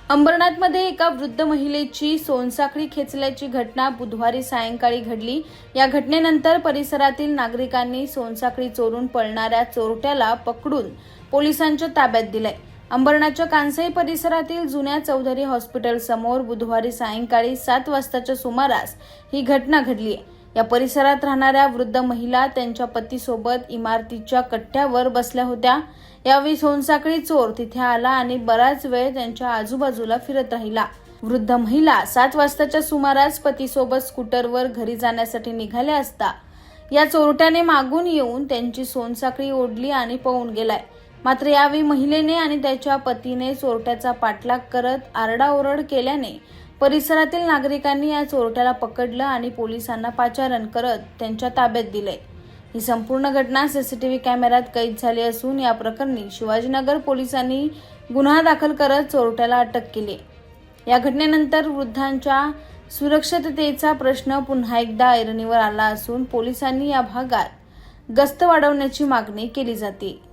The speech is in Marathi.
अंबरनाथमध्ये एका वृद्ध महिलेची सोनसाखळी खेचल्याची घटना बुधवारी सायंकाळी घडली। या घटनेनंतर परिसरातील नागरिकांनी सोनसाखळी चोरून पळणाऱ्या चोरट्याला पकडून पोलिसांच्या ताब्यात दिलंय। अंबरनाथच्या कांसाई परिसरातील जुन्या चौधरी हॉस्पिटल समोर बुधवारी सायंकाळी 7 वाजताच्या सुमारास ही घटना घडली आहे। या परिसरात राहणाऱ्या वृद्ध महिला त्यांच्या पतीसोबत इमारतीच्या कट्ट्यावर बसल्या होत्या। यावेळी सोनसाखळी चोर तिथे आला आणि बराच वेळ त्यांच्या आजूबाजूला फिरत राहिला। वृद्ध महिला 7 वाजताच्या सुमारास पतीसोबत स्कूटरवर घरी जाण्यासाठी निघाल्या असता या चोरट्याने मागून येऊन त्यांची सोनसाखळी ओढली आणि पळून गेलाय। मात्र यावेळी महिलेने आणि त्याच्या पतीने चोरट्याचा पाठलाग करत आरडाओरड केल्याने परिसरातील नागरिकांनी या चोरट्याला पकडलं आणि पोलिसांना पाचारण करत त्यांच्या ताब्यात दिले। ही संपूर्ण घटना सीसीटीव्ही कॅमेऱ्यात कैद झाली असून या प्रकरणी शिवाजीनगर पोलिसांनी गुन्हा दाखल करत चोरट्याला अटक केली। या घटनेनंतर वृद्धांच्या सुरक्षिततेचा प्रश्न पुन्हा एकदा ऐरणीवर आला असून पोलिसांनी या भागात गस्त वाढवण्याची मागणी केली जाते।